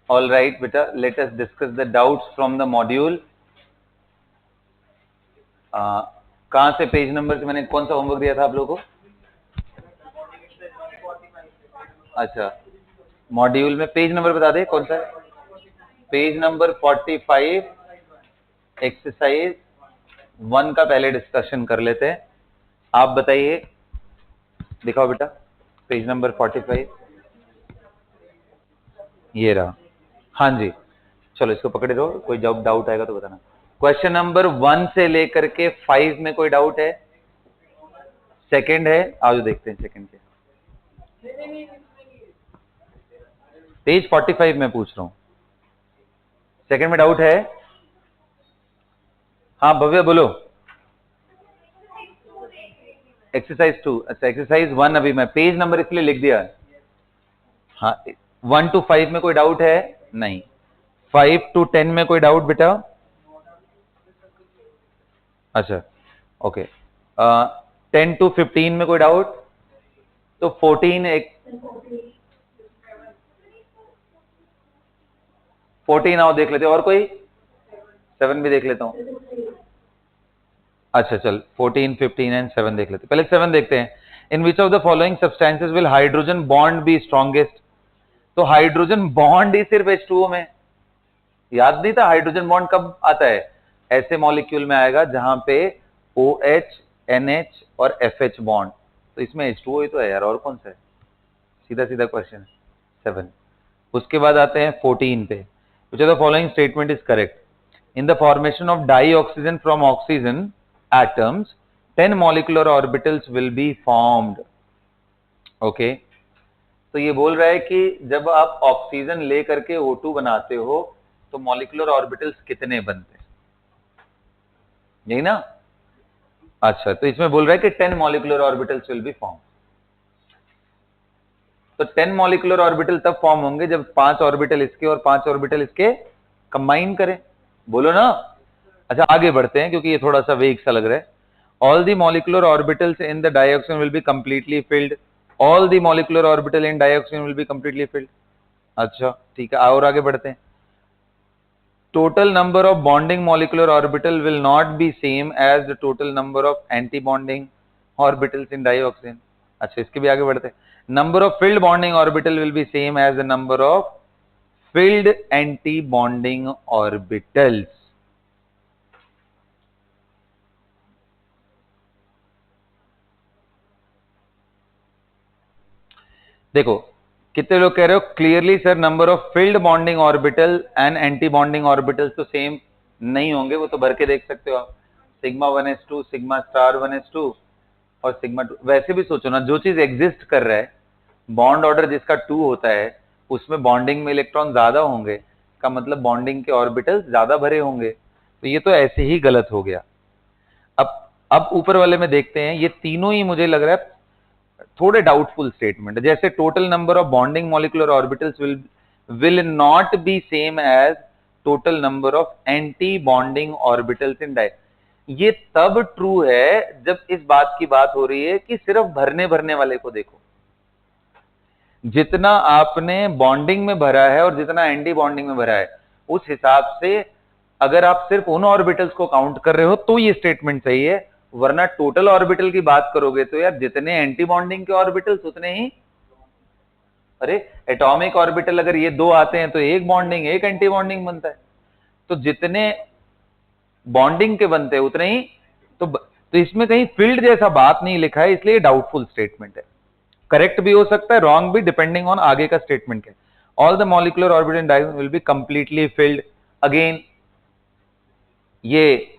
All right बेटा, let us discuss the doubts from the module. कहां से page number से मैंने कौन सा होमवर्क दिया था आप लोगों को? अच्छा, मॉड्यूल में पेज नंबर बता दे कौन सा है? पेज नंबर 45, एक्सरसाइज 1 का पहले डिस्कशन कर लेते हैं। आप बताइए, दिखाओ बेटा पेज नंबर 45। ये रहा। हाँ जी, चलो इसको पकड़े रहो, कोई जब डाउट आएगा तो बताना। क्वेश्चन नंबर 1 से लेकर के 5 में कोई डाउट है? सेकंड है, आज देखते हैं सेकंड के। पेज 45 में पूछ रहा हूं, सेकंड में डाउट है? हाँ भव्य बोलो। एक्सरसाइज 2, अच्छा एक्सरसाइज 1 अभी मैं पेज नंबर इसलिए लिख दिया। हाँ 1 to 5 में कोई डाउट है? नहीं। 5 to 10 में कोई डाउट बेटा? अच्छा ओके। 10 to 15 में कोई डाउट? तो 14 14 आओ देख लेते हैं, और कोई? 7 भी देख लेता हूं। अच्छा चल 14, 15 एंड 7 देख लेते हैं। पहले 7 देखते हैं। In which of the following substances will hydrogen bond be strongest? तो हाइड्रोजन बॉन्ड ही सिर्फ H2O में, याद नहीं था? हाइड्रोजन बॉन्ड कब आता है? ऐसे मॉलिक्यूल में आएगा जहां पे OH, NH और FH बॉन्ड, तो इसमें H2O ही तो है यार, और कौन सा है? सीधा सीधा क्वेश्चन। 7। उसके बाद आते हैं 14 पे। विच of the following statement is correct? In the formation of dioxygen from oxygen atoms, 10 molecular orbitals will be formed. Okay? तो ये बोल रहा है कि जब आप ऑक्सीजन ले करके O2 बनाते हो तो मॉलिक्यूलर ऑर्बिटल्स कितने बनते हैं, यही ना? अच्छा, तो इसमें बोल रहा है कि 10 molecular orbitals will be form. तो 10 मॉलिक्यूलर ऑर्बिटल तब फॉर्म होंगे जब 5 ऑर्बिटल इसके और 5 ऑर्बिटल इसके कंबाइन करें, बोलो ना। अच्छा आगे बढ़ते हैं क्योंकि ये थोड़ा सा वेग सा लग रहा है। All the molecular orbitals in the dioxin will be completely filled. All the molecular orbital in dioxin will be completely filled. अच्छा ठीक है, और आगे बढ़ते हैं। Total number of bonding molecular orbital will not be same as the total number of anti bonding orbitals in dioxin. अच्छा इसके भी आगे बढ़ते हैं। Number of filled bonding orbital will be same as the number of field anti bonding orbitals. देखो कितने लोग कह रहे हो clearly sir number of filled bonding orbital and anti bonding orbitals तो सेम नहीं होंगे, वो तो भर के देख सकते हो आप। Sigma 1s2, sigma star 1s2 और सिग्मा 2। वैसे भी सोचो ना, जो चीज एग्जिस्ट कर रहा है, बॉन्ड ऑर्डर जिसका 2 होता है उसमें बॉन्डिंग में इलेक्ट्रॉन ज्यादा होंगे, का मतलब बॉन्डिंग के ऑर्बिटल ज्यादा भरे होंगे, तो ये तो ऐसे ही गलत हो गया। अब ऊपर वाले में देखते हैं, ये तीनों ही मुझे लग रहा है थोड़े डाउटफुल स्टेटमेंट। जैसे total number of bonding molecular orbitals will not be same as total number of anti bonding orbitals in di. ये तब ट्रू है जब इस बात की बात हो रही है कि सिर्फ भरने भरने वाले को देखो, जितना आपने बॉन्डिंग में भरा है और जितना एंटी बॉन्डिंग में भरा है उस हिसाब से अगर आप सिर्फ उन ऑर्बिटल्स को काउंट कर रहे हो तो ये स्टेटमेंट सही है, वरना टोटल ऑर्बिटल की बात करोगे तो यार जितने एंटी बॉन्डिंग के ऑर्बिटल्स उतने ही, अरे एटॉमिक ऑर्बिटल अगर ये दो आते हैं तो एक बॉन्डिंग एक एंटी बॉन्डिंग बनता है, तो जितने बॉन्डिंग के बनते हैं उतने ही तो इसमें कहीं फील्ड जैसा बात नहीं लिखा है, इसलिए डाउटफुल स्टेटमेंट है। करेक्ट भी हो सकता है, रॉन्ग भी, डिपेंडिंग ऑन आगे का स्टेटमेंट क्या है। All the molecular orbital in diagram will be completely field. Again ये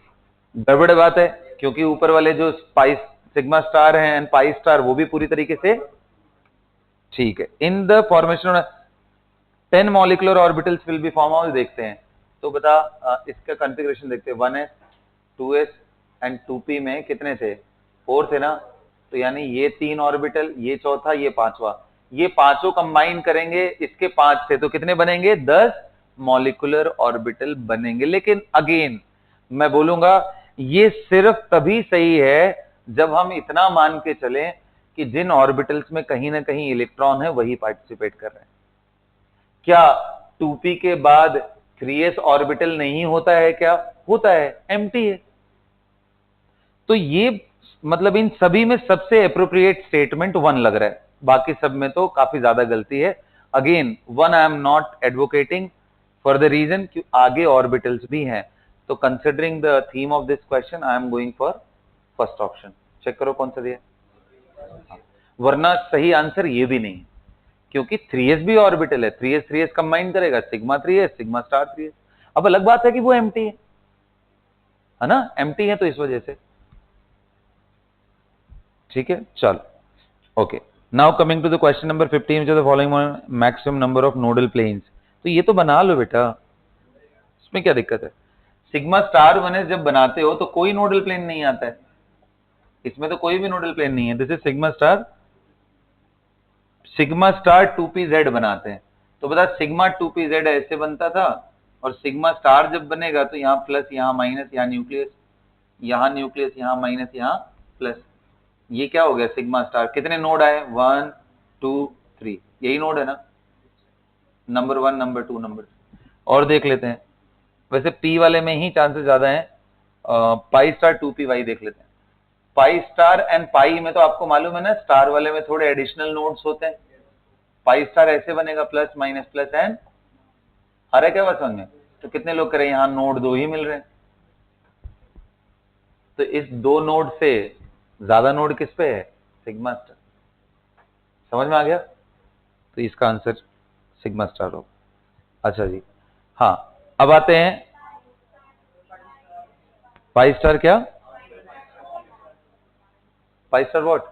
गड़बड़ बात है क्योंकि ऊपर वाले जो पाई सिग्मा स्टार है एंड पाई स्टार वो भी पूरी तरीके से ठीक है। In the formation 10 molecular orbitals will be form out, देखते हैं। तो बता इसका कॉन्फ़िगरेशन देखते हैं। 1s 2s एंड 2p में कितने थे? 4 थे ना, तो यानी ये 3 ऑर्बिटल, ये चौथा, ये पांचवा, ये पांचों कंबाइन करेंगे, इसके 5 थे तो कितने बनेंगे? 10 मॉलिक्यूलर ऑर्बिटल बनेंगे। लेकिन अगेन मैं बोलूंगा ये सिर्फ तभी सही है जब हम इतना मान के चलें कि जिन ऑर्बिटल्स में कहीं ना कहीं इलेक्ट्रॉन है वही पार्टिसिपेट कर रहे हैं। क्या 2p के बाद 3s ऑर्बिटल नहीं होता है क्या? होता है, एम्प्टी है। तो ये मतलब इन सभी में सबसे अप्रोप्रिएट स्टेटमेंट 1 लग रहा है, बाकी सब में तो काफी ज्यादा गलती है। Again 1 I am not advocating for the reason कि आगे ऑर्बिटल्स भी हैं। तो considering the theme of this question I am going for first option. Check करो कौन सा दिया, वरना सही आंसर ये भी नहीं, क्योंकि 3s भी ऑर्बिटल है, 3s कंबाइन करेगा sigma 3s sigma star 3s। अब अलग बात है कि वो एम्प्टी है ना, एम्प्टी है तो इस वजह से। ठीक है, चलो okay. Now coming to the question number 15 which is the following maximum number of nodal planes. तो ये तो बना लो बेटा, इसमें क्या दिक्कत है? सिग्मा स्टार 1s जब बनाते हो तो कोई नोडल प्लेन नहीं आता है, इसमें तो कोई भी नोडल प्लेन नहीं है। This is sigma star 2pz बनाते हैं। तो बता, सिग्मा 2pz ऐसे बनता था, और सिग्मा स्टार जब बनेगा तो यहाँ प्लस, यहाँ माइनस, यहाँ न्यूक्लियस, यहाँ माइनस, यहाँ प्लस। ये क्या हो गया सिग्मा स्टार? कितने नोड आए? 1 2 3, यही नोड है ना, नंबर 1 नंबर 2 नंबर 3। और देख लेते हैं, वैसे पी वाले में ही चांसेस ज्यादा है। पाई स्टार 2py देख लेते हैं। पाई स्टार एंड पाई में तो आपको मालूम है ना, स्टार वाले में थोड़े एडिशनल नोड्स होते हैं। पाई स्टार ऐसे बनेगा, प्लस माइनस प्लस एंड, आ रहा है क्या बात समझ में? तो कितने लोग करें, यहाँ नोड 2 ही मिल रहे हैं, तो इस 2 नोड से ज्यादा नोड किस पे है? Sigma star. समझ में आ गया? तो इसका आंसर सिग्मा स्टार होगा। अच्छा जी, हाँ अब आते हैं पाई स्टार। क्या पाई स्टार व्हाट?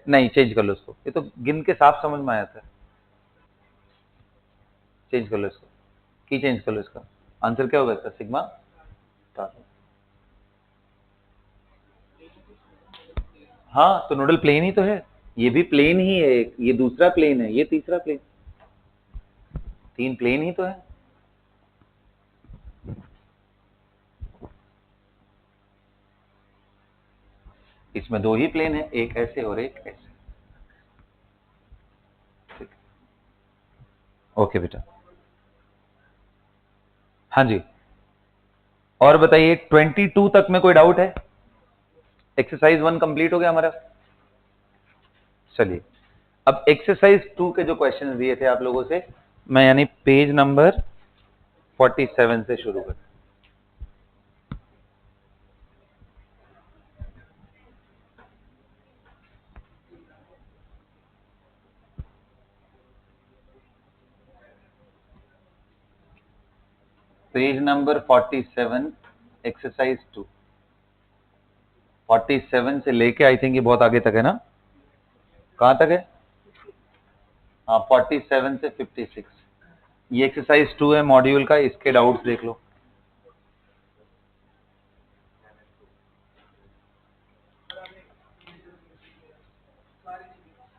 नहीं, चेंज कर लो इसको, ये तो गिन के साफ समझ में आया था। चेंज कर लो इसको, की चेंज कर लो इसका, आंसर क्या होगा इसका? Sigma star. हाँ तो नोडल प्लेन ही तो है, ये भी प्लेन ही है, ये दूसरा प्लेन है, ये तीसरा प्लेन, 3 प्लेन ही तो है। इसमें 2 ही प्लेन है, एक ऐसे और एक ऐसे। ठीक, ओके बेटा। हाँ जी, और बताइए 22 तक में कोई डाउट है? एक्सरसाइज 1 कंप्लीट हो गया हमारा। चलिए, अब एक्सरसाइज 2 के जो क्वेश्चन दिए थे आप लोगों से, मैं यानी पेज नंबर 47 से शुरू कर। Page number 47, exercise 2। 47 से लेके आई थिंक ये बहुत आगे तक है ना, कहां तक है? हाँ 47 से 56, ये एक्सरसाइज 2 है मॉड्यूल का, इसके डाउट्स देख लो।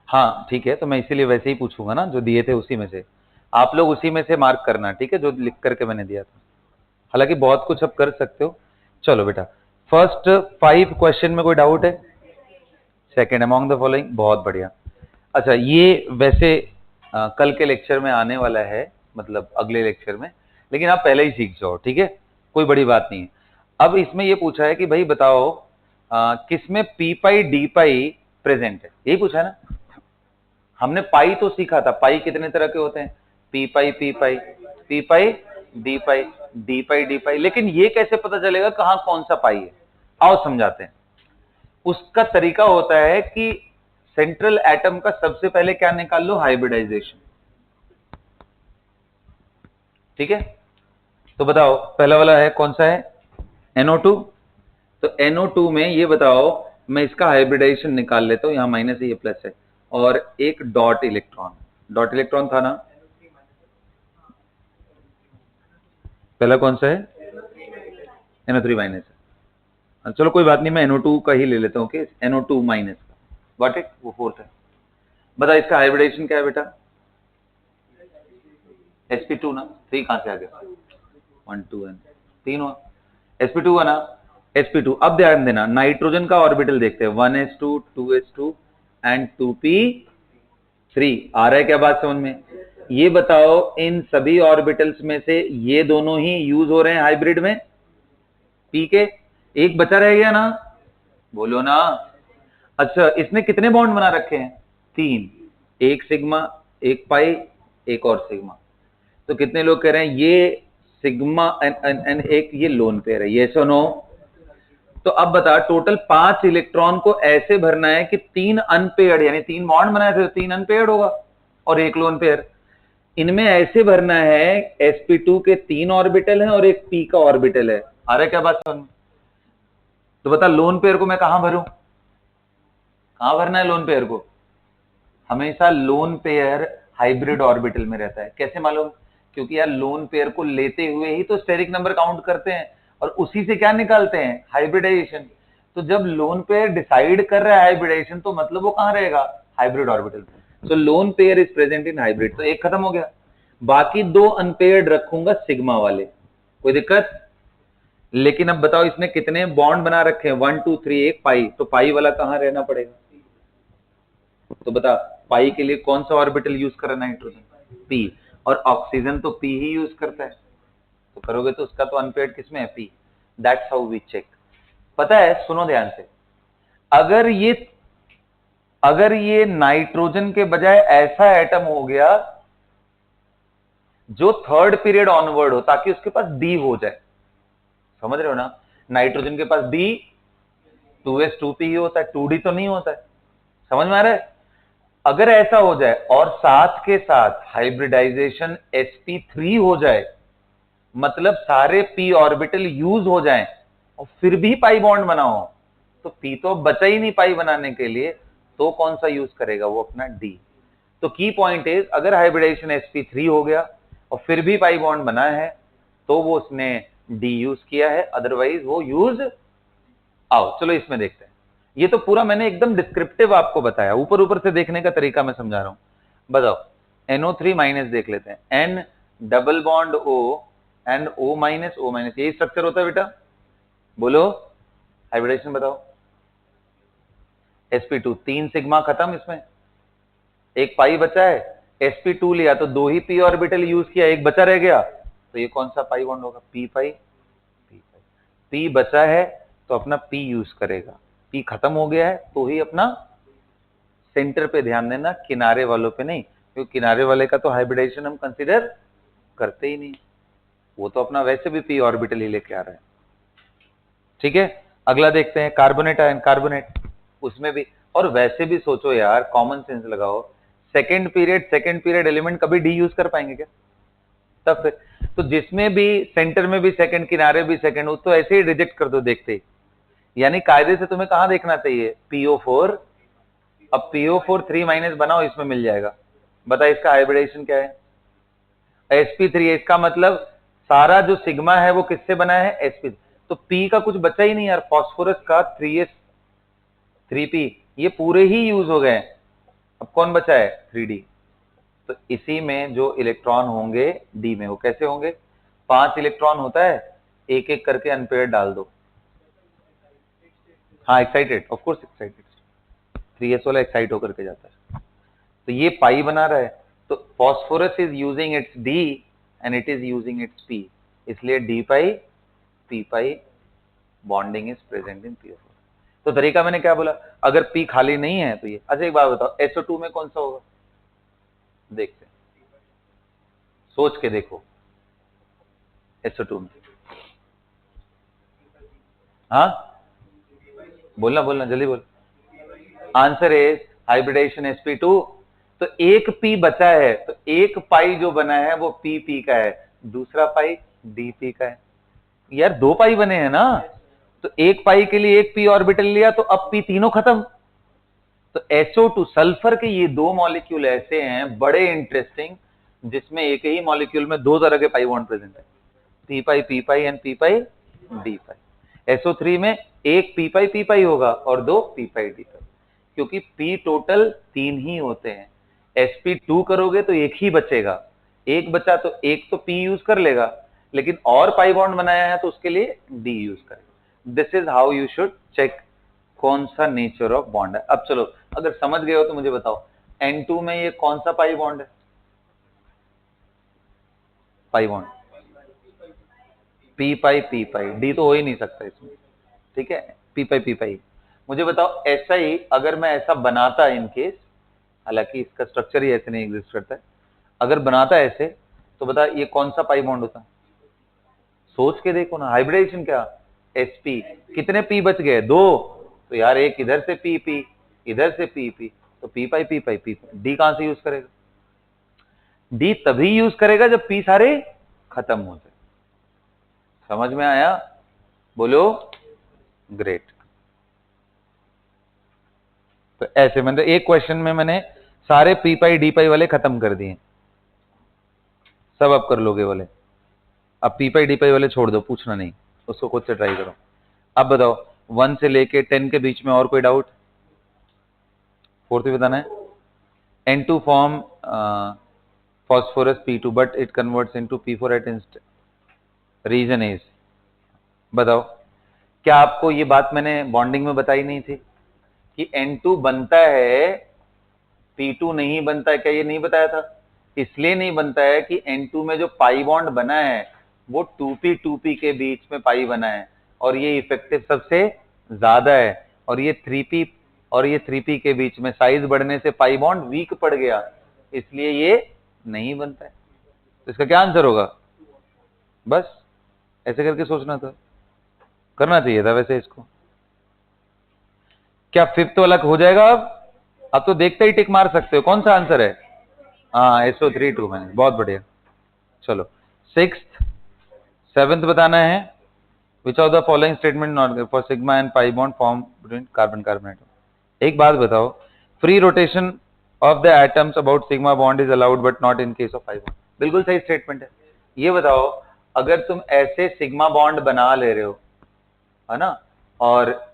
हाँ ठीक है, तो मैं इसीलिए वैसे ही पूछूंगा ना, जो दिए थे उसी में से, आप लोग उसी में से मार्क करना, ठीक है, जो लिख करके मैंने दिया था। हालांकि बहुत कुछ अब कर सकते हो। चलो बेटा, फर्स्ट 5 क्वेश्चन में कोई डाउट है? सेकेंड अमॉन्ग द फॉलोइंग, बहुत बढ़िया। अच्छा, ये वैसे कल के लेक्चर में आने वाला है, मतलब अगले लेक्चर में, लेकिन आप पहले ही सीख जाओ, ठीक है, कोई बड़ी बात नहीं है। अब इसमें ये पूछा है कि भाई बताओ किसमें पी पाई डी पाई प्रेजेंट है, यही पूछा है ना। हमने पाई तो सीखा था, पाई कितने तरह के होते हैं? पी पाई पी पाई, पी पाई डी पाई, डी पाई डी पाई। लेकिन ये कैसे पता चलेगा कहां कौन सा पाई है? आओ समझाते हैं। उसका तरीका होता है कि सेंट्रल एटम का सबसे पहले क्या निकाल लो? हाइब्रिडाइजेशन। ठीक है, तो बताओ पहला वाला है कौन सा है? NO2। तो NO2 में ये बताओ, मैं इसका हाइब्रिडाइजेशन निकाल लेता हूं, यहां माइनस है, ये प्लस है, और एक डॉट इलेक्ट्रॉन, डॉट इलेक्ट्रॉन था ना, पहला कौन सा है? NO3 माइनस है। चलो कोई बात नहीं, मैं NO2 का ही ले लेता हूँ, कि NO2 माइनस का, गॉट इट, वो फोर्थ है। बता इसका हाइब्रिडाइजेशन क्या है बेटा? sp2 ना, 3 कहां से आ गया? 1 2 n 3 हुआ, sp2 हुआ ना, sp2। अब ध्यान देना, नाइट्रोजन का ऑर्बिटल देखते हैं, 1s2 2s2 एंड 2p3। आ रहा है क्या बात समझ में? ये बताओ इन सभी ऑर्बिटल्स में से ये दोनों ही यूज हो रहे हैं हाइब्रिड में, पी के, एक बचा रह गया ना, बोलो ना। अच्छा, इसने कितने बॉन्ड बना रखे हैं? 3, एक सिग्मा, एक पाई, एक और सिग्मा। तो कितने लोग कह रहे हैं ये सिग्मा एन एक ये लोन पेयर है, ये सो नो? तो अब बता, टोटल 5 इलेक्ट्रॉन को ऐसे भरना है कि 3 अनपेयर्ड, यानी 3 बॉन्ड बनाए थे, 3 अनपेयर्ड होगा और एक लोन पेयर। इनमें ऐसे भरना है sp2 के 3 ऑर्बिटल हैं और एक p का ऑर्बिटल है। आ रहा है क्या बात समझ में? तो बता लोन पेयर को मैं कहां भरूं? कहां भरना है लोन पेयर को? हमेशा लोन पेयर हाइब्रिड ऑर्बिटल में रहता है। कैसे मालूम? क्योंकि यार लोन पेयर को लेते हुए ही तो स्टेरिक नंबर काउंट करते हैं और उसी से क्या निकालते हैं? हाइब्रिडाइजेशन। तो जब लोन पेयर डिसाइड कर रहा है हाइब्रिडाइजेशन, तो मतलब वो कहां रहेगा? Hybrid orbital. तो lone pair is present in hybrid, तो एक खत्म हो गया। बाकी 2 अनपेयर्ड रखूंगा सिग्मा वाले, कोई दिक्कत? लेकिन अब बताओ इसने कितने बॉन्ड बना रखे हैं? 1 2 3, एक पाई, तो पाई वाला कहां रहना पड़ेगा? तो बता, पाई के लिए कौन सा ऑर्बिटल यूज कर रहा है नाइट्रोजन? पी। और ऑक्सीजन तो पी ही यूज करता है, तो करोगे तो उसका तो अनपेयर्ड किसमें है? P. That's how we check. पता है, सुनो ध्यान से, अगर ये अगर ये नाइट्रोजन के बजाय ऐसा एटम हो गया जो थर्ड पीरियड ऑनवर्ड हो, ताकि उसके पास डी हो जाए, समझ रहे हो ना? नाइट्रोजन के पास डी 2s2p ही होता है, 2d तो नहीं होता है। समझ में आ रहा है? अगर ऐसा हो जाए और साथ के साथ हाइब्रिडाइजेशन sp3 हो जाए, मतलब सारे p ऑर्बिटल यूज हो जाएं और फिर भी पाई बॉन्ड बनाओ, तो p तो बचा ही नहीं पाई बनाने के लिए, तो कौन सा यूज करेगा? वो अपना d। तो की पॉइंट इज, अगर हाइब्रिडाइजेशन sp3 हो गया और फिर भी पाई बॉन्ड बना है, तो वो उसने d यूज किया है, अदरवाइज वो यूज। आओ चलो इसमें देखते हैं। ये तो पूरा मैंने एकदम डिस्क्रिप्टिव आपको बताया, ऊपर ऊपर से देखने का तरीका मैं समझा रहा हूं। बताओ, NO3 माइनस देख लेते हैं। N double bond O and O minus O minus, यही स्ट्रक्चर होता है बेटा, बोलो हाइब्रिडेशन बताओ। sp2, 3 सिग्मा खत्म, इसमें एक पाई बचा है, sp2 लिया तो 2 ही p ऑर्बिटल यूज किया, एक बचा रह गया, तो ये कौन सा पाई बॉन्ड होगा? p पाई, p पाई। p बचा है तो अपना p यूज करेगा, p खत्म हो गया है तो ही अपना सेंटर पे ध्यान देना, किनारे वालों पे नहीं, क्योंकि किनारे वाले का तो हाइब्रिडाइजेशन हम कंसीडर करते ही नहीं, वो तो अपना वैसे भी p ऑर्बिटल ही लेके आ रहा है। ठीक है, अगला देखते हैं, कार्बोनेट आयन, कार्बोनेट, उसमें भी। और वैसे भी सोचो यार, कॉमन सेंस लगाओ, सेकंड पीरियड एलिमेंट कभी डी यूज कर पाएंगे क्या? तब फिर तो जिसमें भी सेंटर में भी सेकंड, किनारे भी सेकंड, वो तो ऐसे ही रिजेक्ट कर दो देखते ही। यानी कायदे से तुम्हें कहां देखना चाहिए? PO4। अब PO4 3 माइनस बनाओ, इसमें मिल जाएगा। बता इसका हाइब्रिडेशन क्या है? sp3। इसका मतलब सारा जो सिग्मा है वो किससे बना है? sp। तो p का कुछ बचा ही नहीं यार, फास्फोरस का 3s3p, ये पूरे ही यूज हो गए। अब कौन बचा है? 3d। तो इसी में जो इलेक्ट्रॉन होंगे डी में, वो कैसे होंगे? 5 इलेक्ट्रॉन होता है, एक एक करके अनपेयर डाल दो। हाँ excited, of course excited, 3s वाला एक्साइट होकर के जाता है। तो ये पाई बना रहा है, तो phosphorus is using its d and it is using its p, इसलिए d pi p pi bonding is present in PO4। तो तरीका मैंने क्या बोला? अगर पी खाली नहीं है तो ये। अच्छा एक बात बताओ, SO2 में कौन सा होगा? देखते हैं, सोच के देखो, SO2 में। हाँ बोलना बोलना जल्दी बोल। Answer is hybridization sp2। तो एक पी बचा है, तो एक पाई जो बना है वो पी का है, दूसरा पाई डी का है। यार 2 पाई बने हैं ना, तो एक पाई के लिए एक पी ऑर्बिटल लिया, तो अब पी तीनों खत्म। तो SO2 सल्फर के ये 2 मॉलिक्यूल ऐसे हैं बड़े इंटरेस्टिंग, जिसमें एक ही मॉलिक्यूल में 2 तरह के पाई बॉन्ड प्रेजेंट है, P pi and P pi D pi. SO3 में एक पी पाई होगा और 2 पी पाई डी पाई, क्योंकि पी टोटल 3 ही होते हैं। sp2 करोगे तो एक ही बचेगा, एक बचा तो एक तो पी यूज कर लेगा, लेकिन और पाई बॉन्ड बनाया है तो उसके लिए डी यूज करेगा। This is how you should check कौन सा नेचर ऑफ बॉन्ड है। अब चलो, अगर समझ गए हो तो मुझे बताओ, N2 में ये कौन सा पाई बॉन्ड है? पाई बॉन्ड, पी पाई, डी तो हो ही नहीं सकता इसमें, ठीक है, पी पाई। मुझे बताओ ऐसा ही अगर मैं ऐसा बनाता इन केस, हालांकि इसका स्ट्रक्चर ही ऐसे नहीं एग्जिस्ट करता है, अगर बनाता ऐसे तो बता ये कौन सा पाई बॉन्ड होता? सोच के देखो ना, हाइब्रिडेशन क्या, sp, कितने पी बच गए? दो, तो यार एक इधर से पी, इधर से पी, तो पी पाई, डी कहां से यूज करेगा? डी तभी यूज करेगा जब पी सारे खत्म हो जाए। समझ में आया? बोलो, ग्रेट। तो ऐसे मतलब एक क्वेश्चन में मैंने सारे पी पाई डी पाई वाले खत्म कर दिए, सब आप कर लोगे वाले। अब पी पाई डी पाई वाले छोड़ दो, पूछना नहीं, उसको खुद से ट्राई करो। अब बताओ 1 से लेके 10 के बीच में और कोई डाउट? फोर्थ भी बताना है। N2 form phosphorus P2 but it converts into P4 at instant. Reason is, बताओ क्या आपको ये बात मैंने बॉन्डिंग में बताई नहीं थी कि N2 बनता है P2 नहीं बनता है? क्या ये नहीं बताया था? इसलिए नहीं बनता है कि N2 में जो पाई बॉन्ड बना है वो 2p के बीच में पाई बना है और ये इफेक्टिव सबसे ज्यादा है, और ये 3p और ये 3p के बीच में साइज बढ़ने से पाई बॉन्ड वीक पड़ गया, इसलिए ये नहीं बनता है। तो इसका क्या आंसर होगा? बस ऐसे करके सोचना था, करना चाहिए था वैसे इसको। क्या फिफ्थ वाला हो जाएगा? अब तो देखते ही टिक मार सकते हो, कौन सा आंसर है? हाँ SO32 मैंने, बहुत बढ़िया। चलो सिक्स्थ, सेवेंथ बताना है। विच of the following statement not for sigma and pi bond form between carbon carbon atom. एक बात बताओ, free rotation of the atoms about sigma bond is allowed but not in case of pi bond. बिल्कुल सही statement है। ये बताओ अगर तुम ऐसे सिग्मा बॉन्ड बना ले रहे हो, है ना, और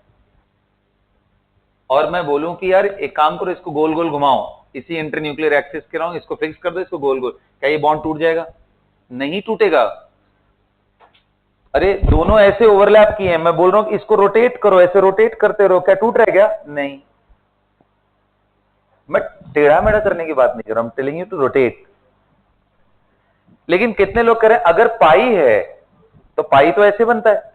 मैं बोलूं कि यार एक काम करो, इसको गोल गोल घुमाओ, इसी इंटरन्यूक्लियर एक्सिस के रहो, इसको फिक्स कर दो, इसको गोल गोल, क्या ये बॉन्ड टूट जाएगा? नहीं टूटेगा। अरे दोनों ऐसे ओवरलैप किए हैं, मैं बोल रहा हूं कि इसको रोटेट करो, ऐसे रोटेट करते रहो, क्या टूट रहा है क्या? नहीं। मैं टेढ़ा मेढ़ा करने की बात नहीं कर रहा हूं, टेलिंग यू टू रोटेट। लेकिन कितने लोग करें, अगर पाई है तो पाई तो ऐसे बनता है,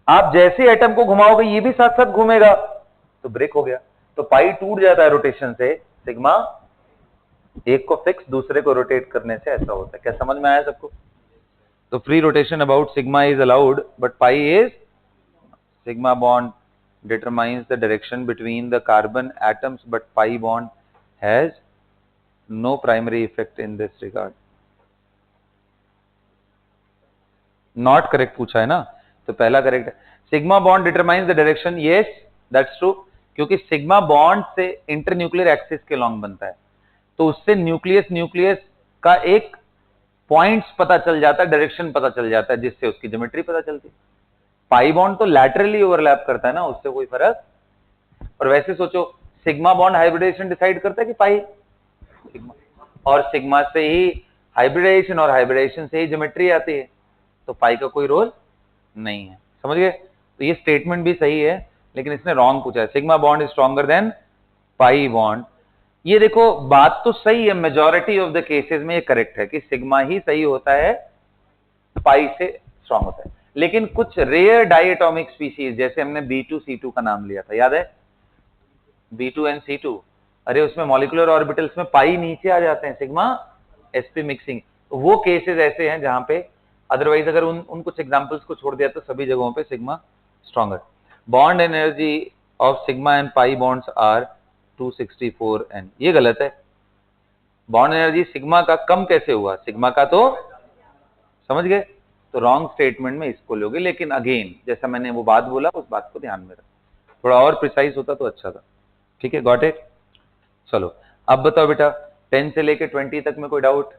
आप जैसे एटम को घुमाओगे ये भी साथ साथ घूमेगा, तो ब्रेक हो गया, तो पाई टूट जाता है रोटेशन से। सिग्मा एक को फिक्स, दूसरे को रोटेट करने से ऐसा होता है। क्या समझ में आया सबको? तो free rotation about sigma is allowed but pi is, sigma bond determines the direction between the carbon atoms but pi bond has no primary effect in this regard. Not correct पूछा है ना, तो पहला करेक्ट है। Sigma bond determines the direction, yes that's true, क्योंकि sigma bond से internuclear axis के long बनता है, तो उससे न्यूक्लियस का एक पॉइंट्स पता चल जाता है, डायरेक्शन पता चल जाता है, जिससे उसकी ज्योमेट्री पता चलती है। पाई बॉन्ड तो लैटरली ओवरलैप करता है ना, उससे कोई फर्क। और वैसे सोचो, सिग्मा बॉन्ड हाइब्रिडेशन डिसाइड करता है कि पाई? सिग्मा, और सिग्मा से ही हाइब्रिडेशन, और हाइब्रिडेशन से ही ज्योमेट्री आती है, तो पाई का कोई रोल नहीं है। समझ गए? तो ये स्टेटमेंट भी सही है, लेकिन इसने रॉन्ग पूछा है, sigma bond is stronger than pi bond. ये देखो बात तो सही है, मेजॉरिटी ऑफ द केसेस में ये करेक्ट है कि सिग्मा ही सही होता है, पाई से स्ट्रॉन्ग होता है। लेकिन कुछ रेयर डाइएटॉमिक स्पीशीज, जैसे हमने B2C2 का नाम लिया था, याद है? B2 and C2, अरे उसमें मॉलिक्यूलर ऑर्बिटल्स में पाई नीचे आ जाते हैं, सिग्मा sp मिक्सिंग, तो वो केसेस ऐसे हैं जहां पे, अदरवाइज अगर उन कुछ एग्जांपल्स को छोड़ दिया तो सभी जगहों पे sigma stronger. Bond energy of sigma and pi bonds are 264 N, ये गलत है। बॉन्ड एनर्जी सिग्मा का कम कैसे हुआ? सिग्मा का तो, समझ गए? तो रॉन्ग स्टेटमेंट में इसको लोगे, लेकिन अगेन जैसा मैंने वो बात बोला उस बात को ध्यान में रख, थोड़ा और प्रिसाइज होता तो अच्छा था। ठीक है, गॉट इट? चलो अब बताओ बेटा, 10 से लेके 20 तक में कोई डाउट?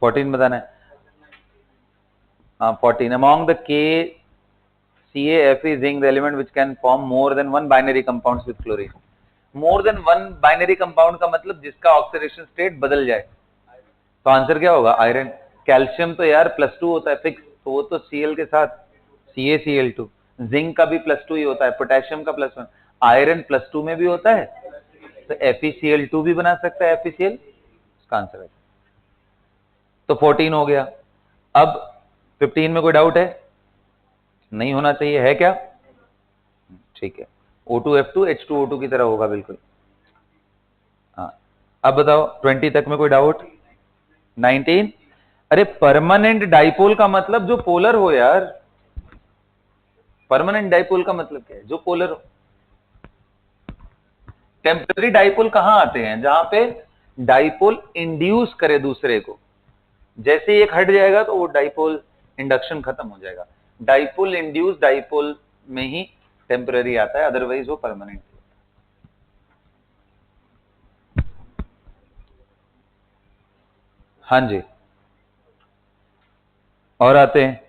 14 बताना है। हाँ 14, among the K CaFe zinc the element which can form more than one binary compounds with chlorine. More than one binary compound का मतलब जिसका ऑक्सीडेशन स्टेट बदल जाए, तो आंसर क्या होगा? आयरन। कैल्शियम तो यार +2 होता है फिक्स, तो वो तो Cl के साथ CaCl2। जिंक का भी +2 ही होता है, पोटेशियम का +1, आयरन +2 में भी होता है, तो FeCl2 भी बना सकता है FeCl, इसका आंसर है। तो 14 हो गया। अब 15 में कोई डाउट है? नहीं होना चाहिए, है क्या? ठीक है, O2F2 H2O2 की तरह होगा बिल्कुल। हाँ, अब बताओ 20 तक में कोई डाउट? 19? अरे परमानेंट डाइपोल का मतलब जो पोलर हो यार। परमानेंट डाइपोल का मतलब क्या है? जो पोलर हो। टेम्पररी डाइपोल कहां आते हैं? जहां पे डाइपोल इंड्यूस करे दूसरे को। जैसे ही एक हट जाएगा तो वो डाइपोल इंडक्शन खत्म हो जाएगा। डाइपोल इंड्यूस डाइपोल में ही टेम्पररी आता है, अदरवाइज वो परमानेंट। हाँ जी, और आते हैं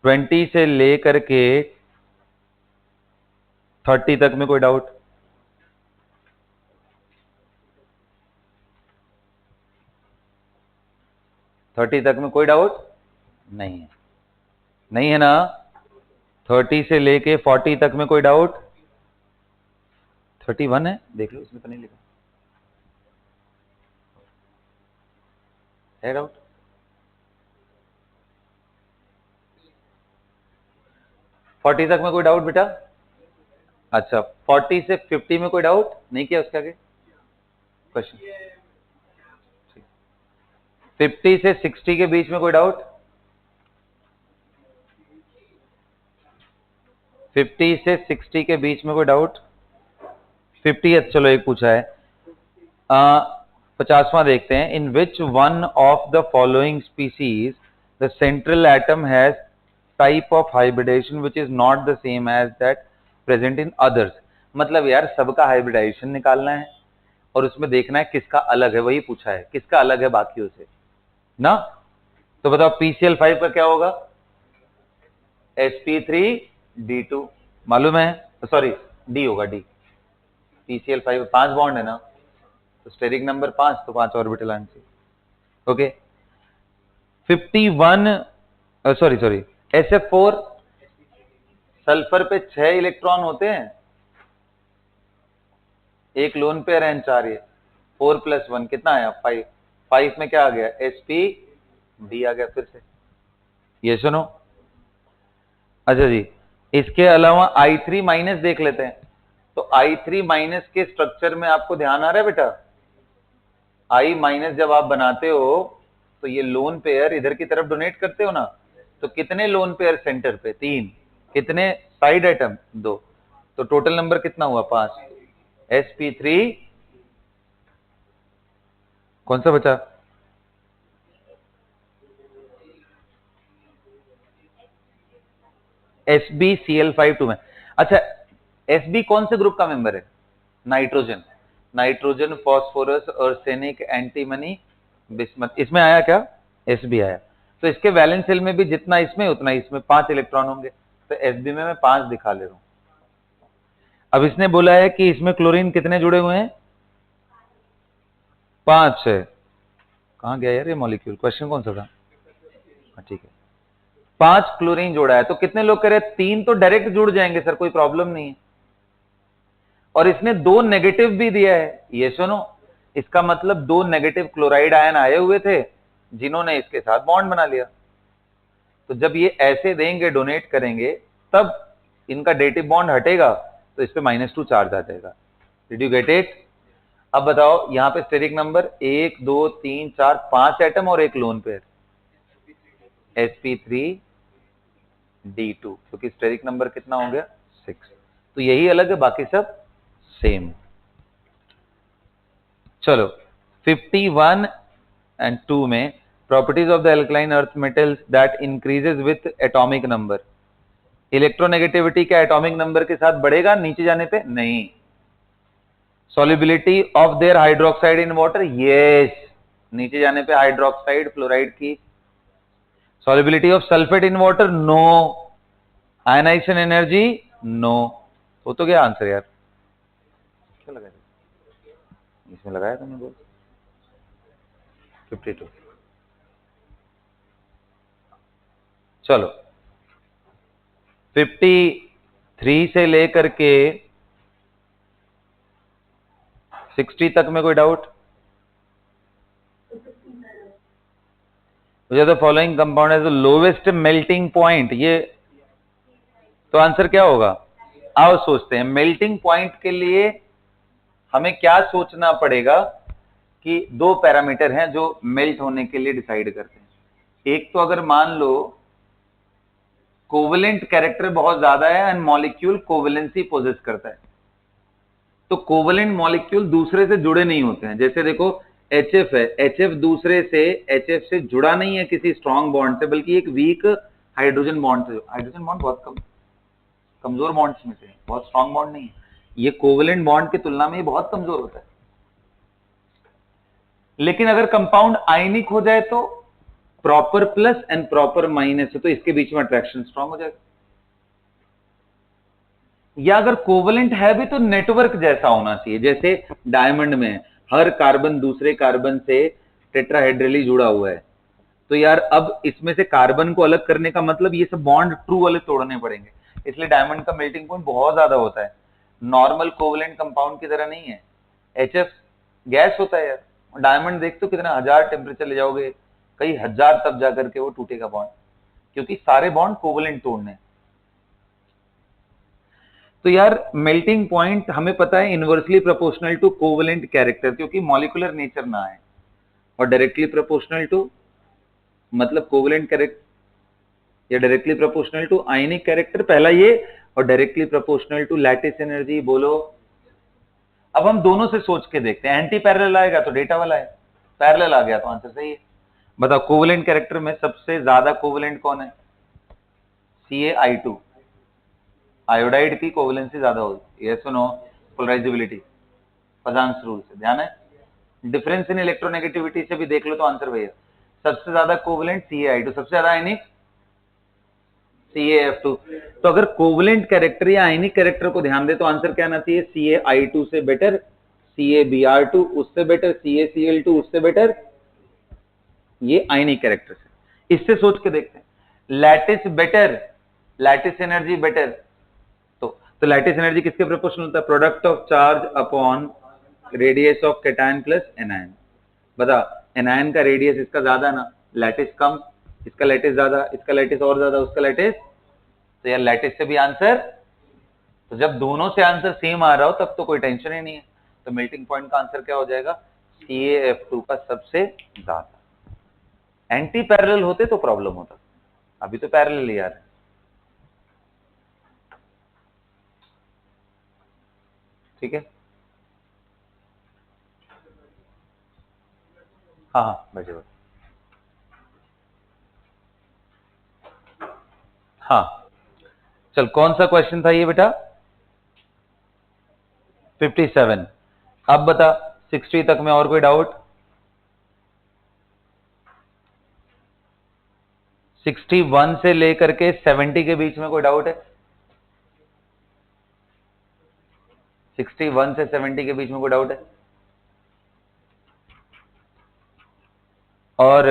20 से लेकर के 30 तक में कोई डाउट? 30 तक में कोई डाउट नहीं है? नहीं है ना? 30 से लेके 40 तक में कोई डाउट? 31 है, देख लो इसमें तो नहीं लिखा है डाउट। 40 तक में कोई डाउट बेटा? अच्छा, 40 से 50 में कोई डाउट नहीं किया उसके आगे क्वेश्चन? 50 से 60 के बीच में कोई डाउट? 50 से 60 के बीच में कोई डाउट? 50th चलो एक पूछा है। 50वां देखते हैं। In which one of the following species the central atom has type of hybridisation which is not the same as that present in others. मतलब यार सबका हाइब्रिडाइजेशन निकालना है और उसमें देखना है किसका अलग है, वही पूछा है किसका अलग है बाकियों से ना। तो बताओ PCl5 का क्या होगा? sp3d2 मालूम है? सॉरी, डी होगा, डी। PCl5 5 बॉन्ड है ना, तो स्टेरिक नंबर 5, तो 5 orbital answer. Okay, 51 sorry sorry SF4 sulphur पे 6 इलेक्ट्रॉन होते हैं, एक लोन पेयर एंड 4 ये 4 + 1 कितना आया? 5। 5 में क्या आ गया? sp आ गया फिर से। ये सुनो, अच्छा जी, इसके अलावा I3- देख लेते हैं। तो I3- के स्ट्रक्चर में आपको ध्यान आ रहा है बेटा? I- जब आप बनाते हो तो ये लोन पेयर इधर की तरफ डोनेट करते हो ना, तो कितने लोन पेयर सेंटर पे? 3। कितने साइड एटम? 2। तो टोटल नंबर कितना हुआ? 5। sp3 कौन सा बचा? SbCl52 में। अच्छा, Sb कौन से ग्रुप का मेंबर है? Nitrogen. Nitrogen, phosphorus, arsenic, antimony, bismuth, इसमें आया क्या? Sb आया। तो इसके वैलेंस शेल में भी जितना इसमें उतना इसमें 5 इलेक्ट्रॉन होंगे, तो Sb में मैं 5 दिखा ले रहा हूं। अब इसने बोला है कि इसमें क्लोरीन कितने जुड़े हुए हैं? 5 है। कहां गया यार ये मॉलिक्यूल? क्वेश्चन कौन सा था? ठीक है, 5 क्लोरीन जोड़ा है, तो कितने लोग कह रहे हैं? 3 तो डायरेक्ट जुड़ जाएंगे सर, कोई प्रॉब्लम नहीं है। और इसने 2 नेगेटिव भी दिया है, ये सुनो, इसका मतलब 2 नेगेटिव क्लोराइड आयन आए हुए थे जिन्होंने इसके साथ बॉन्ड बना लिया। तो जब ये ऐसे देंगे, डोनेट करेंगे, तब इनका डेटिव बॉन्ड हटेगा तो इस पे -2 चार्ज आ जाएगा। Did you get it? अब बताओ यहां पे स्टेरिक नंबर 1 2 3 4 5 एटम और एक लोन पेयर sp3d2, क्योंकि स्टेरिक नंबर कितना हो गया? 6। तो यही अलग है, बाकी सब सेम। चलो 51 एंड 2 में properties of the alkaline earth metals that increases with atomic number. Electronegativity क्या एटॉमिक नंबर के साथ बढ़ेगा नीचे जाने पे? नहीं। Solubility of their hydroxide in water? Yes, नीचे जाने पे हाइड्रोक्साइड फ्लोराइड की। Solubility of sulphate in water? No. Ionization energy? No. तो क्या आंसर यार? क्या लगाया इसमें? लगाया तुमने बोल 52। चलो 53 से लेकर के 60 तक में कोई डाउट? द फॉलोइंग कंपाउंड है लोवेस्ट मेल्टिंग पॉइंट, ये तो आंसर क्या होगा? आओ सोचते हैं मेल्टिंग पॉइंट के लिए हमें क्या सोचना पड़ेगा कि दो पैरामीटर हैं जो मेल्ट होने के लिए डिसाइड करते हैं। एक तो अगर मान लो कोवेलेंट कैरेक्टर बहुत ज्यादा है एंड मॉलिक्यूल कोवेलेंसी पोजेस करता है, तो कोवेलेंट मॉलिक्यूल दूसरे से जुड़े नहीं होते हैं। जैसे देखो HF है, HF दूसरे से HF से जुड़ा नहीं है किसी स्ट्रॉन्ग बॉन्ड से, बल्कि एक वीक हाइड्रोजन बॉन्ड से। हाइड्रोजन बॉन्ड बहुत कमजोर बॉन्ड्स में से, बहुत स्ट्रॉन्ग बॉन्ड नहीं है। ये कोवेलेंट बॉन्ड की तुलना में ये बहुत कमजोर होता है। लेकिन अगर कंपाउंड आयनिक हो जाए तो proper plus and proper minus है, तो इसके बीच में अट्रैक्शन स्ट्रॉन्ग हो जाएगा। या अगर कोवेलेंट है भी तो नेटवर्क जैसा होना चाहिए, जैसे डायमंड में हर कार्बन दूसरे कार्बन से टेट्राहेड्रली जुड़ा हुआ है, तो यार अब इसमें से कार्बन को अलग करने का मतलब ये सब बॉन्ड ट्रू वाले तोड़ने पड़ेंगे, इसलिए डायमंड का मेल्टिंग पॉइंट बहुत ज्यादा होता है। नॉर्मल कोवेलेंट कंपाउंड की तरह नहीं है। HF गैस होता है यार, डायमंड देख तो कितना 1000 टेम्परेचर ले जाओगे, कई हजार, तब जाकर के वो टूटेगा बॉन्ड, क्योंकि सारे बॉन्ड कोवेलेंट तोड़ने हैं। तो यार मेल्टिंग पॉइंट हमें पता है inversely proportional to covalent character, क्योंकि मॉलिक्यूलर नेचर ना है, और डायरेक्टली प्रोपोर्शनल टू मतलब कोवेलेंट कैरेक्टर, या directly proportional to ionic character, पहला ये, और directly proportional to lattice energy. बोलो अब हम दोनों से सोच के देखते हैं, एंटी पैरेलल आएगा तो डेटा वाला है, पैरेलल आ गया तो आंसर सही है। बताओ कोवेलेंट कैरेक्टर में सबसे ज्यादा कोवेलेंट कौन है? CaI2, आयोडाइड की कोवेलेंसी ज्यादा होगी, यस नो? पोलराइजेबिलिटी, पजांस रूल से ध्यान है। डिफरेंस इन इलेक्ट्रोनेगेटिविटी से भी देख लो तो आंसर वही है। सबसे ज्यादा कोवेलेंट CaI2, सबसे ज्यादा आयनिक CaF2। तो अगर कोवेलेंट कैरेक्टर या आयनिक कैरेक्टर को ध्यान दे तो आंसर क्या आना चाहिए? CaI2 से बेटर, CaBr2 उससे बेटर, CaCl2 उससे बेटर, ये आयनिक कैरेक्टर से। इससे सोच के देखते हैं lattice better, lattice energy better, तो लैटिस एनर्जी किसके प्रोपोर्शनल होता है? Product of charge upon radius of cation plus anion. बता एनायन का रेडियस इसका ज्यादा ना, लैटिस कम, इसका लैटिस ज्यादा, इसका लैटिस और ज्यादा, उसका लैटिस, तो यार लैटिस से भी आंसर, तो जब दोनों से आंसर सेम आ रहा हो तब तो कोई टेंशन ही नहीं है। तो मेल्टिंग पॉइंट का आंसर क्या हो जाएगा? CaF2 का सबसे ज्यादा। एंटी पैरेलल होते तो प्रॉब्लम होता, अभी तो पैरेलल ही आ रहा है। ठीक है, हाँ हाँ बचे बचे, हाँ चल कौन सा क्वेश्चन था ये बेटा? 57। अब बता 60 तक में और कोई डाउट? 61 से लेकर के 70 के बीच में कोई डाउट है? 61 से 70 के बीच में कोई डाउट है? और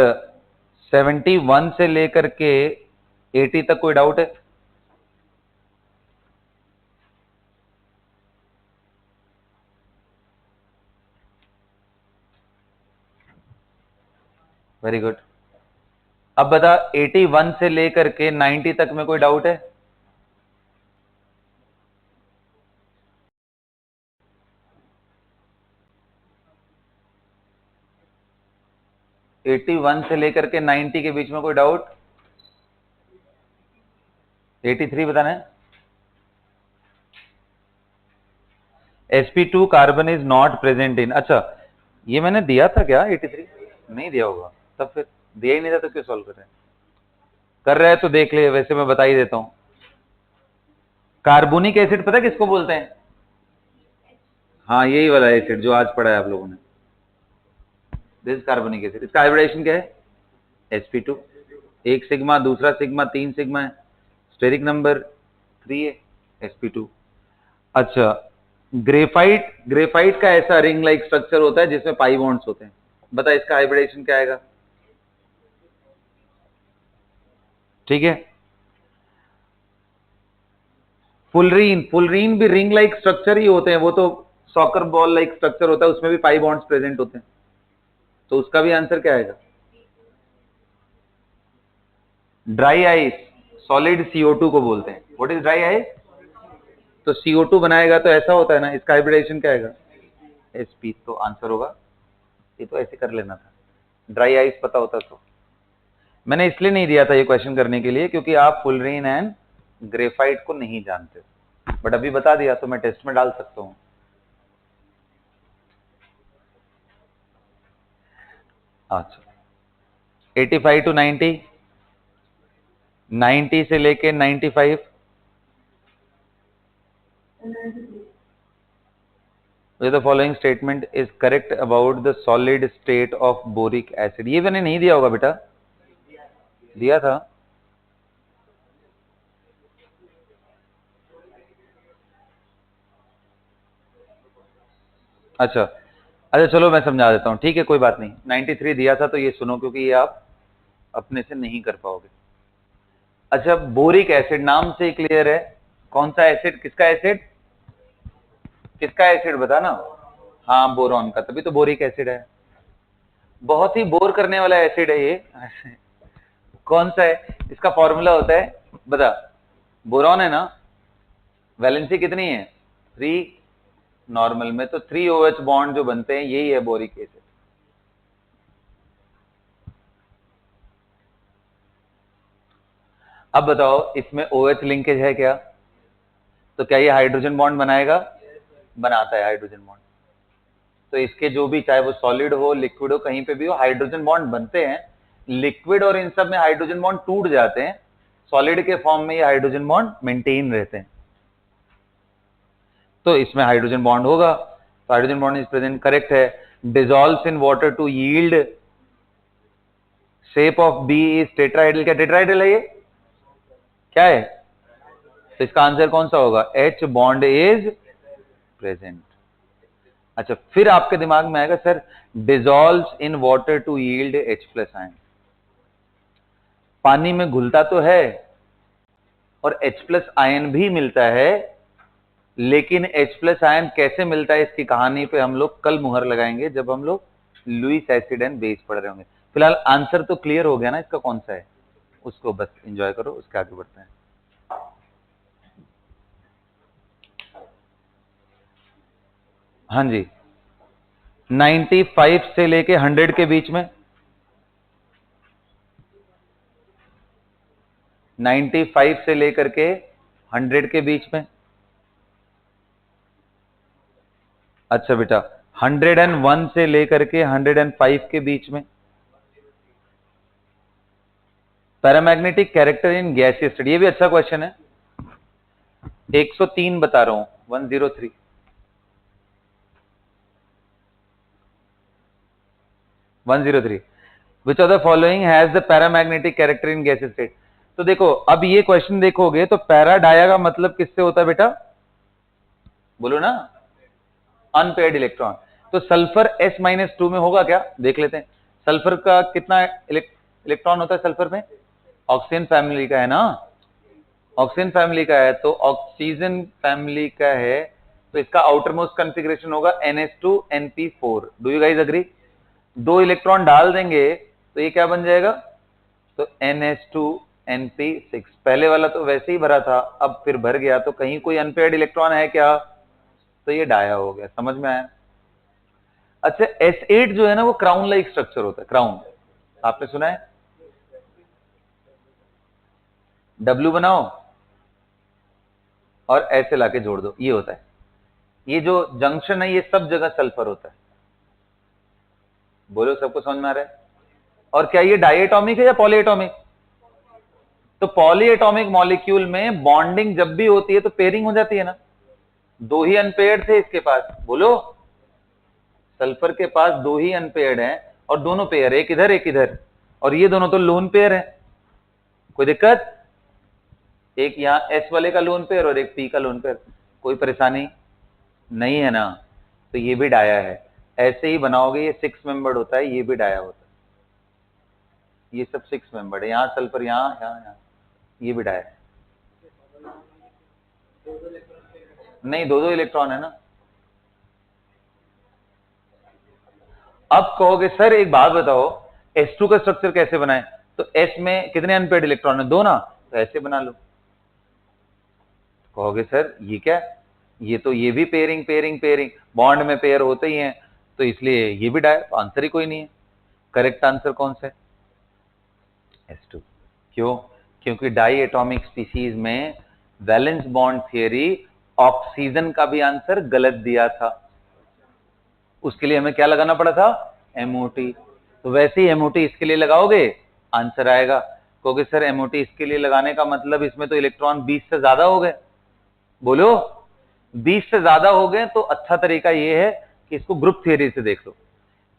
71 से लेकर के 80 तक कोई डाउट है? Very good. अब बता 81 से लेकर के 90 तक में कोई डाउट है? एटी वन से लेकर के 90 के बीच में कोई डाउट? 83 बताना है। sp2 carbon is not present in, अच्छा ये मैंने दिया था क्या? 83 नहीं दिया होगा, तब फिर दिया ही नहीं था तो क्यों सॉल्व कर रहे हैं? कर रहे हैं तो देख ले, वैसे मैं बता ही देता हूं। कार्बोनिक एसिड पता है किसको बोलते हैं? हाँ यही वाला एसिड जो आज पढ़ा है आप लोगों ने, दिस कार्बोनिक एसिड। इसका हाइब्रिडेशन क्या है? sp2, एक सिग्मा, दूसरा सिग्मा, 3 सिग्मा है, स्टेरिक नंबर 3 है, sp2। अच्छा ग्रेफाइट, ग्रेफाइट का ऐसा रिंग लाइक स्ट्रक्चर होता है जिसमें पाई बॉन्ड्स होते हैं, बता इसका हाइब्रिडेशन क्या आएगा? ठीक है, फुलरीन, फुलरीन भी रिंग लाइक स्ट्रक्चर ही होते हैं, वो तो सॉकर बॉल लाइक स्ट्रक्चर होता है, उसमें भी 5 बॉन्ड्स प्रेजेंट होते हैं, तो उसका भी आंसर क्या आएगा? ड्राई आइस सॉलिड CO2 को बोलते हैं। What is dry ice? तो CO2 बनाएगा तो ऐसा होता है ना, इसका हाइब्रिडाइजेशन क्या आएगा? SP, तो आंसर होगा, ये तो ऐसे कर लेना था, ड्राई आइस पता होता तो। मैंने इसलिए नहीं दिया था ये क्वेश्चन करने के लिए क्योंकि आप फुलरीन एंड ग्रेफाइट को नहीं जानते, बट अभी बता दिया तो मैं टेस्ट में डाल सकता हूं। अच्छा, 85 to 90, 90 से लेके 95, the following statement is correct about the solid state of boric acid। ये मैंने नहीं दिया होगा बेटा, दिया था। अच्छा अच्छा, चलो मैं समझा देता हूँ, ठीक है कोई बात नहीं। 93 दिया था तो ये सुनो, क्योंकि ये आप अपने से नहीं कर पाओगे। अच्छा, बोरिक एसिड नाम से क्लियर है, कौन सा एसिड, किसका एसिड, किसका एसिड बता ना? हाँ, बोरॉन का, तभी तो बोरिक एसिड है। बहुत ही बोर करने वाला एसिड है ये। कौन सा है, इसका फॉर्मूला होता है, बता। बोरॉन है ना, वैलेंसी कितनी है? 3 नॉर्मल में, तो 3 OH बॉन्ड जो बनते हैं यही है बोरिक एसिड। अब बताओ इसमें OH लिंकेज है क्या? तो क्या ये हाइड्रोजन बॉन्ड बनाएगा? बनाता है हाइड्रोजन बॉन्ड। तो इसके जो भी, चाहे वो सॉलिड हो लिक्विड हो कहीं पे भी हो, हाइड्रोजन बॉन्ड बनते हैं। लिक्विड और इन सब में हाइड्रोजन बॉन्ड टूट जाते हैं, सॉलिड के फॉर्म में ये हाइड्रोजन बॉन्ड मेंटेन रहते हैं। तो इसमें हाइड्रोजन बॉन्ड होगा, तो hydrogen bond is present, correct है। Dissolves in water to yield shape of B is tetrahedral. क्या टेट्राहेड्रल है ये? क्या है? तो इसका आंसर कौन सा होगा? H bond is present. अच्छा, फिर आपके दिमाग में आएगा sir dissolves in water to yield H+ ion. पानी में घुलता तो है और H+ आयन भी मिलता है, लेकिन H+ आयन कैसे मिलता है इसकी कहानी पे हम लोग कल मुहर लगाएंगे, जब हम लोग लुईस एसिड एंड बेस पढ़ रहे होंगे। फिलहाल आंसर तो क्लियर हो गया ना इसका कौन सा है, उसको बस एंजॉय करो, उसके आगे बढ़ते हैं। हाँ जी, 95 से लेके 100 के बीच में, 95 से लेकर के 100 के बीच में। अच्छा बेटा, 101 से लेकर के 105 के बीच में। Paramagnetic character in gaseous state, ये भी अच्छा क्वेश्चन है। 103 बता रहा हूं, 103। 103, विच of the following has the paramagnetic character in gaseous state. तो देखो, अब ये क्वेश्चन देखोगे तो पैरा डाया का मतलब किससे होता है बेटा? बोलो ना, अनपेयर्ड इलेक्ट्रॉन। तो सल्फर S-2 में होगा क्या, देख लेते हैं। सल्फर का कितना इलेक्ट्रॉन होता है सल्फर में? ऑक्सीजन फैमिली का है ना, ऑक्सीजन फैमिली का है, तो ऑक्सीजन फैमिली का है, तो इसका आउटर मोस्ट कॉन्फ़िगरेशन होगा NH2NP4। Do you guys agree? 2 electron डाल देंगे तो ये क्या बन जाएगा? तो NH2NP6। पहले वाला तो वैसे ही भरा था, अब फिर भर गया, तो कहीं कोई अनपेयर्ड इलेक्ट्रॉन है क्या? तो ये डाया हो गया, समझ में आया? अच्छा, S8 जो है ना वो क्राउन लाइक स्ट्रक्चर होता है, क्राउन, आपने सुना है? W बनाओ और ऐसे लाके जोड़ दो, ये होता है। ये जो जंक्शन है ये सब जगह सल्फर होता है। बोलो, सबको समझ में आ रहा है? और क्या ये डायटोमिक है या पॉलीएटॉमिक? तो पॉलीएटॉमिक मॉलिक्यूल में बॉन्डिंग जब भी होती है तो पेयरिंग हो जाती है ना। 2 ही अनपेयर्ड थे इसके पास, बोलो। सल्फर के पास 2 ही अनपेयर्ड हैं और दोनों पेयर, एक इधर एक इधर, और ये दोनों तो लोन पेयर है। कोई दिक्कत? एक यहाँ S वाले का लोन पेयर और एक P का लोन पेयर, कोई परेशानी नहीं है ना? तो ये भी डाया है, ऐसे ही बनाओगे, ये 6 मेंबर्ड होता है, ये भी डाया होता है, ये सब 6 मेंबर्ड है। यहाँ सल्फर, यहाँ यहाँ यहाँ, ये भी डाया है। नहीं, 2-2 इलेक्ट्रॉन है ना, अब कहोगे सर एक बात बताओ, S2 का स्ट्रक्चर कैसे बनाए? तो S में कितने अनपेयर्ड इलेक्ट्रॉन है? 2 ना, तो ऐसे बना लो। कहोगे सर ये क्या, ये तो ये भी पेयरिंग पेयरिंग पेयरिंग, बॉन्ड में पेयर होते ही हैं, तो इसलिए ये भी डाई, तो आंसर ही कोई नहीं है। करेक्ट आंसर कौन सा है? S2। क्यों? क्योंकि डाई एटॉमिक स्पीसीज में वैलेंस बॉन्ड थियरी ऑक्सीजन का भी आंसर गलत दिया था, उसके लिए हमें क्या लगाना पड़ा था? MOT। तो वैसे ही MOT इसके लिए लगाओगे, आंसर आएगा। क्योंकि सर MOT इसके लिए लगाने का मतलब इसमें तो इलेक्ट्रॉन 20 से ज्यादा हो गए। बोलो 20 से ज्यादा हो गए, तो अच्छा तरीका ये है कि इसको ग्रुप थियरी से देख लो।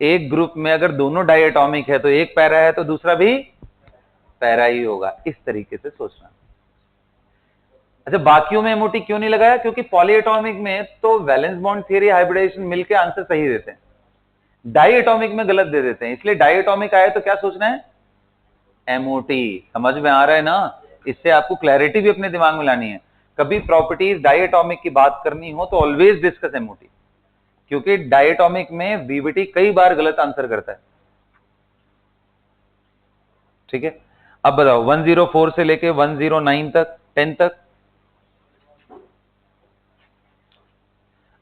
एक ग्रुप में अगर दोनों डायटोमिक है तो एक पैरा है तो दूसरा भी पैरा ही होगा, इस तरीके से सोचना। अच्छा, बाकियों में एमओटी क्यों नहीं लगाया? क्योंकि पॉलीएटॉमिक में तो वैलेंस बॉन्ड थियरी हाइब्रिडेशन मिलके आंसर सही देते हैं, डायटोमिक में गलत दे देते हैं, इसलिए डायटोमिक आए तो क्या सोचना है? एमओटी। समझ में आ रहा है ना? इससे आपको क्लैरिटी भी अपने दिमाग में लानी है। कभी प्रॉपर्टीज डायटोमिक की बात करनी हो तो ऑलवेज डिस्कस एमओटी, क्योंकि डायटोमिक में वीवीटी कई बार गलत आंसर करता है। ठीक है, अब बताओ 104 से लेके 109 तक, 10 तक।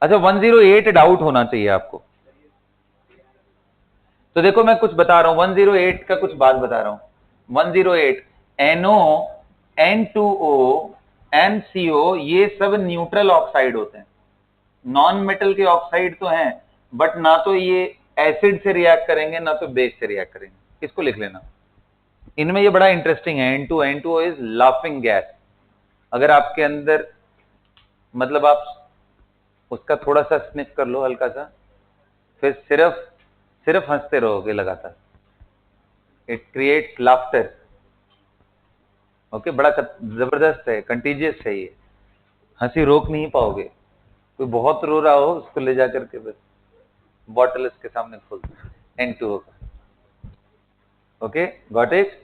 अच्छा 108 डाउट होना चाहिए आपको, तो देखो मैं कुछ बता रहा हूं, 108 का कुछ बात बता रहा हूं। 108 NO, N2O, MCO, ये सब न्यूट्रल ऑक्साइड होते हैं। नॉन मेटल के ऑक्साइड तो हैं, बट ना तो ये एसिड से रिएक्ट करेंगे ना तो बेस से रिएक्ट करेंगे। इसको लिख लेना, इनमें ये बड़ा इंटरेस्टिंग है। N2O is laughing gas. अगर आपके अंदर, मतलब आप उसका थोड़ा सा स्निफ कर लो हल्का सा, फिर सिर्फ सिर्फ हंसते रहोगे लगातार। It creates laughter. ओके, बड़ा जबरदस्त है, कंटीजियस है ये, हंसी रोक नहीं पाओगे। कोई बहुत रो रहा हो उसको ले जाकर के बस बॉटल उसके सामने खोल दो N2O का। Okay, got it?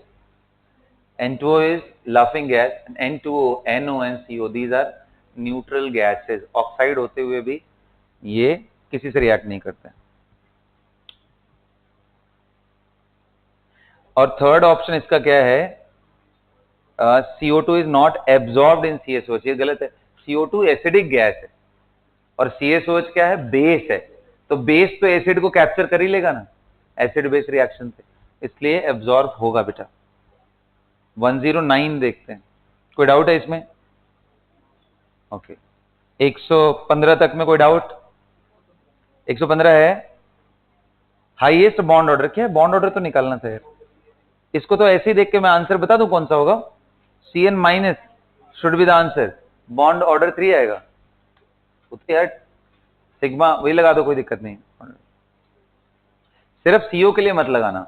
N2O is laughing gas and N2O, NO and CO, these are neutral gases। Oxide होते हुए भी ये किसी से रिएक्ट नहीं करते। और थर्ड ऑप्शन इसका क्या है? CO2 is not absorbed in CSOH, ये गलत है। CO2 एसिडिक गैस है और CSOH क्या है? बेस है। तो बेस तो एसिड को कैप्चर कर ही लेगा ना, एसिड बेस रिएक्शन से, इसलिए एब्जॉर्ब होगा बेटा। 109 देखते हैं, कोई डाउट है इसमें? ओके, 115 तक में कोई डाउट? 115 है हाईएस्ट बॉन्ड ऑर्डर। क्या है बॉन्ड ऑर्डर? तो निकालना था यार, इसको तो ऐसे ही देख के मैं आंसर बता दूं कौन सा होगा। CN minus should be the answer, bond order 3 आएगा। उसके यार सिग्मा वही लगा दो, कोई दिक्कत नहीं। सिर्फ CO के लिए मत लगाना,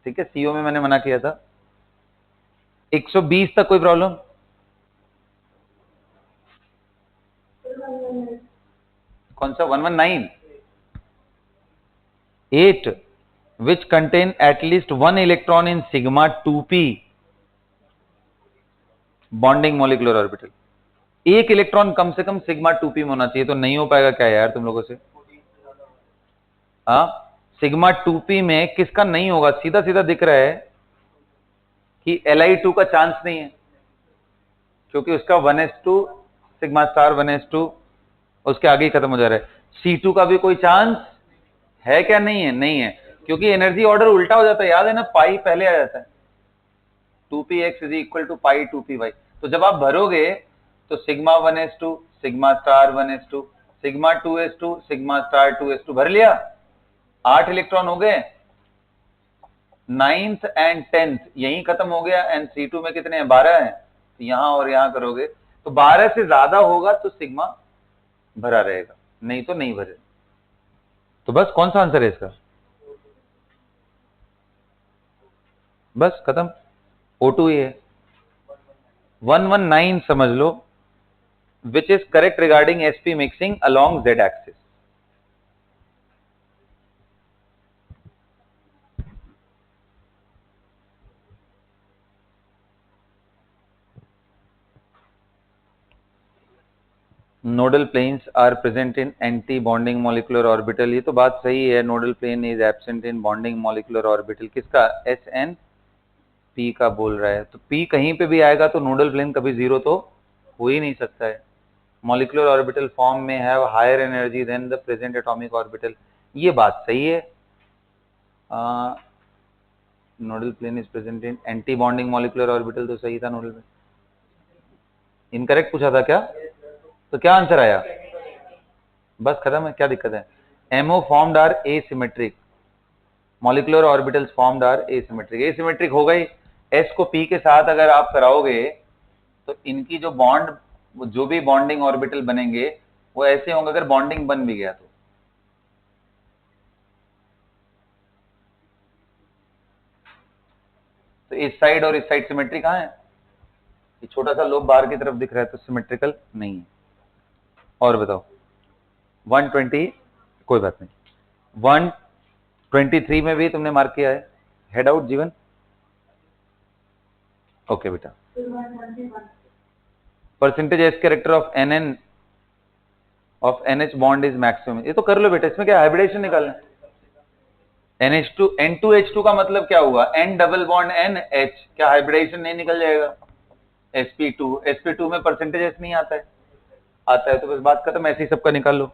ठीक है? CO में मैंने मना किया था। 120 तक कोई प्रॉब्लम? कौन सा? 119? 8 which contain at least 1 electron in sigma 2p bonding molecular orbital। एक इलेक्ट्रॉन कम से कम सिग्मा 2p में होना चाहिए, तो नहीं हो पाएगा क्या यार तुम लोगों से? हाँ, सिग्मा 2p में किसका नहीं होगा? सीधा सीधा दिख रहा है कि Li2 का चांस नहीं है, क्योंकि उसका 1s2 सिग्मा स्टार 1s2 उसके आगे ही खत्म हो जा रहा है। C2 का भी कोई चांस है क्या? नहीं है, नहीं है, क्योंकि एनर्जी ऑर्डर उल्टा हो जाता है, याद है ना? पाई पहले आ जाता है, 2px is equal to pi 2py। तो जब आप भरोगे तो sigma 1s2 sigma star 1s2 sigma 2s2 sigma star 2s2 भर लिया, 8 इलेक्ट्रॉन हो गए। 9th एंड 10th यहीं खत्म हो गया, एंड C2 में कितने हैं? 12 हैं। तो यहां और यहां करोगे तो 12 से ज्यादा होगा तो सिग्मा भरा रहेगा, नहीं तो नहीं भरे। तो बस कौन सा आंसर है इसका? बस खत्म, O2 ही है। 119 समझ लो, which is correct regarding sp mixing along z axis। Nodal planes are present in anti bonding molecular orbital, ये तो बात सही है, nodal plane is absent in bonding molecular orbital, किसका, SN P का बोल रहा है, तो P कहीं पे भी आएगा तो नोडल प्लेन कभी जीरो तो हो ही नहीं सकता है। मॉलिक्यूलर ऑर्बिटल फॉर्म में have higher energy than the present atomic orbital, ये बात सही है। Nodal plane is present in anti bonding molecular orbital, तो सही था नोडल प्लेन। इनकरेक्ट पूछा था क्या, तो क्या आंसर आया, बस खत्म है, क्या दिक्कत है। MO formed are asymmetric, molecular orbitals formed are asymmetric, asymmetric हो गई। S को P के साथ अगर आप कराओगे तो इनकी जो बॉन्ड, जो भी बॉन्डिंग ऑर्बिटल बनेंगे वो ऐसे होंगे अगर बॉन्डिंग बन भी गया तो इस साइड और इस साइड सिमेट्री कहां है, ये छोटा सा लोब बाहर की तरफ दिख रहा है तो सिमेट्रिकल नहीं है। और बताओ 120, कोई बात नहीं, 123 में भी तुमने मार्क किया है, हेड आउट जीवन, ओके बेटा। Percentage S character of NN of NH bond is maximum, ये तो कर लो बेटा, इसमें क्या हाइब्रिडेशन निकालना है। NH2 N2H2 का मतलब क्या हुआ, N डबल बॉन्ड NH, क्या हाइब्रिडेशन नहीं निकल जाएगा। sp2 में परसेंटेज एस नहीं आता है, आता है तो बस बात खत्म, ऐसे ही सबका निकाल लो।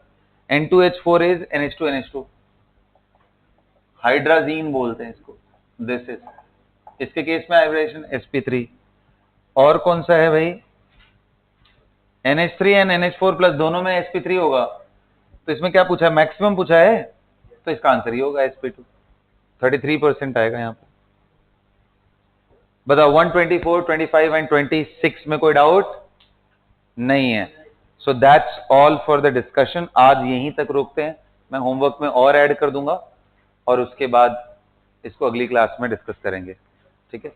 N2H4 इज NH2NH2, हाइड्राजीन बोलते हैं इसको, दिस इज, इसके केस में हाइब्रिडेशन sp3। और कौन सा है भाई, NH3 एंड NH4 प्लस दोनों में sp3 होगा, तो इसमें क्या पूछा है, मैक्सिमम पूछा है, तो इसका आंसर ही होगा sp2, 33% आएगा यहाँ पे। बताओ 124, 25 एंड 26 में कोई डाउट नहीं है। So that's all for the discussion, आज यहीं तक रोकते हैं, मैं होमवर्क में और ऐड कर दूंगा और उसके बाद इसको अगली क्लास में डिस्कस करेंगे, ठीक है।